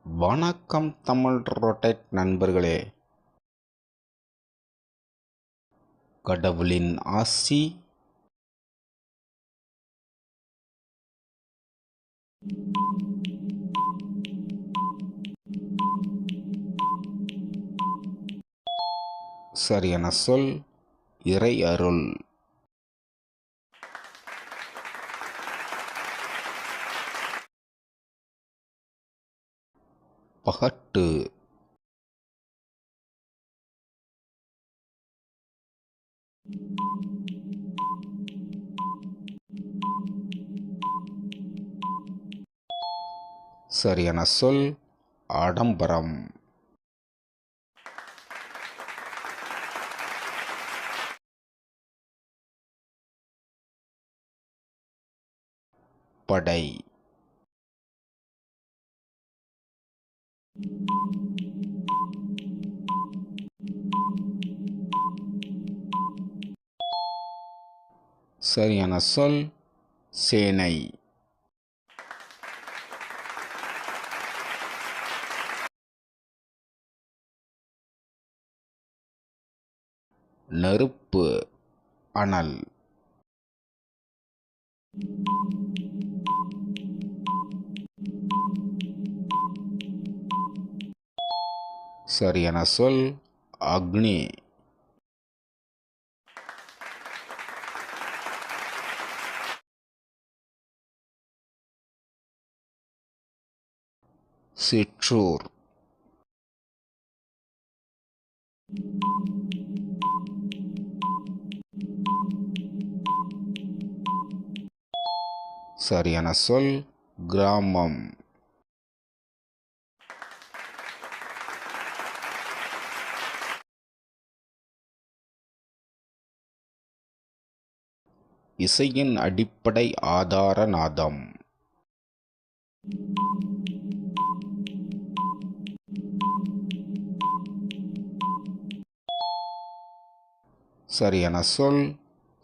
வணக்கம் தமிழ் ரொட்டேட் நண்பர்களே. கடவுளின் ஆசி சரியான சொல் இறை அருள். பகட்டு சரியான சொல் ஆடம்பரம். படை சரியான சொல் சேனை. நெருப்பு அனல். சரியான சொல் அக்னி. சிற்றூர் சரியான சொல் கிராமம். இசையின் அடிப்படை ஆதார நாதம். சரியான சொல்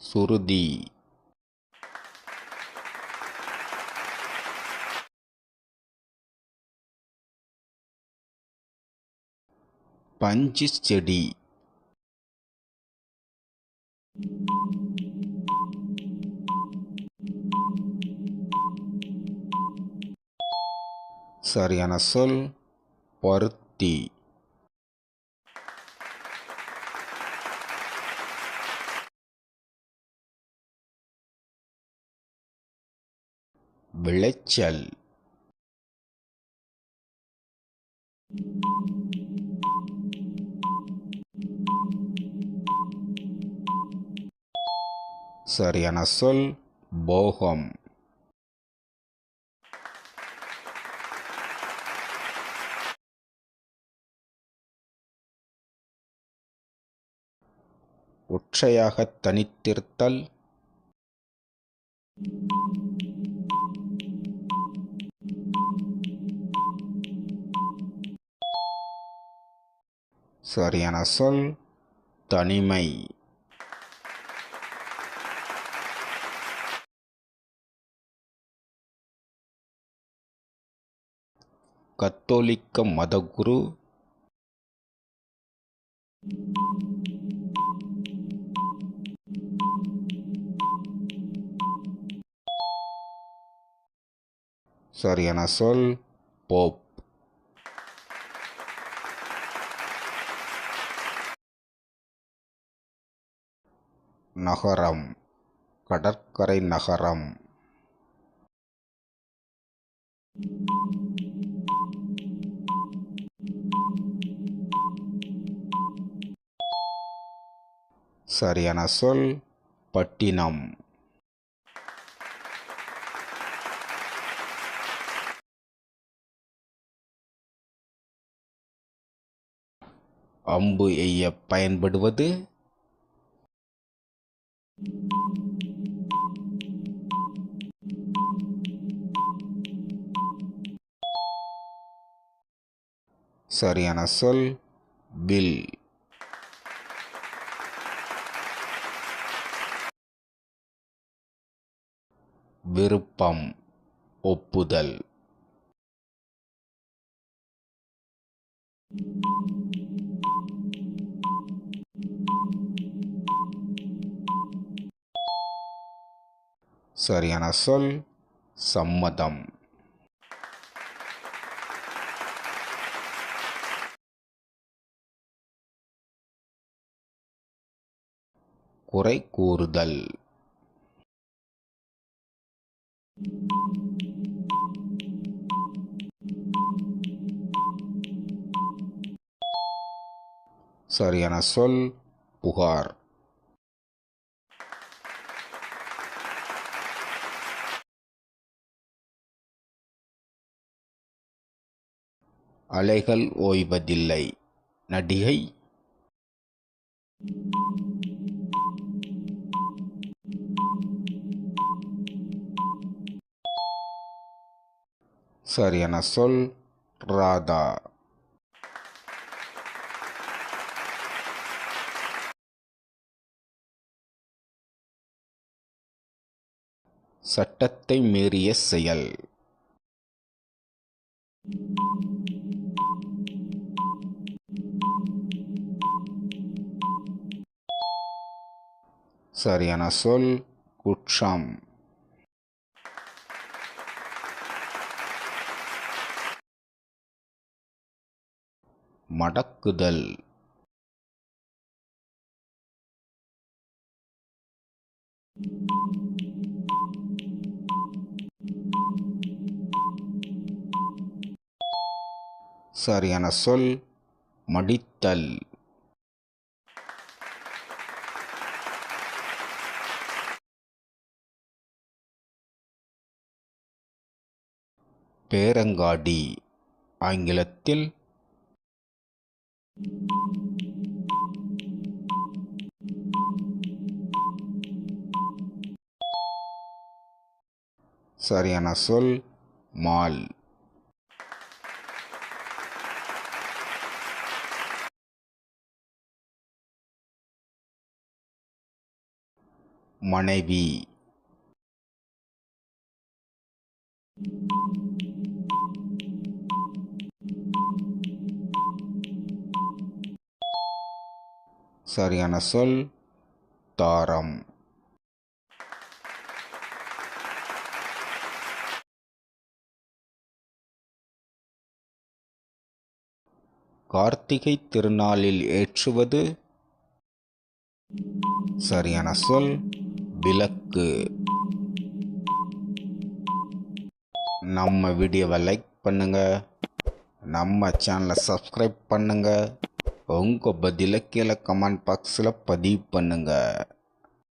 சுருதி. பஞ்சு செடி. சரியான சொல் பருத்தி. விளைச்சல். சரியான சொல் போகம். ஒற்றையாக தனித்திருத்தல். சரியான சொல் தனிமை. கத்தோலிக்க மதகுரு. சரியான சொல் போப். நகரம் கடற்கரை நகரம். சரியான சொல் பட்டினம். அம்பு எய்ய பயன்படுவது. சரியான சொல் வில். விருப்பம் ஒப்புதல். சரியான சொல் சம்மதம். குறை கூறுதல். சரியான சொல் புகார். அலைகள் ஓய்வதில்லை. நடிகை. சரியான சொல் ராதா. சட்டத்தை மீறிய செயல். சரியான சொல் குற்றம். மடக்குதல். சரியான சொல் மடித்தல். பேரங்காடி. ஆங்கிலத்தில். சரியான சொல் மால். மனைவி. சரியான சொல் தாரம். கார்த்திகை திருநாளில் ஏற்றுவது. சரியான சொல் விளக்கு. நம்ம வீடியோவை லைக் பண்ணுங்க, நம்ம சேனலை சப்ஸ்கிரைப் பண்ணுங்க, உங்கள் பதிலை கீழே கமெண்ட் பாக்ஸில் பதிவு பண்ணுங்க.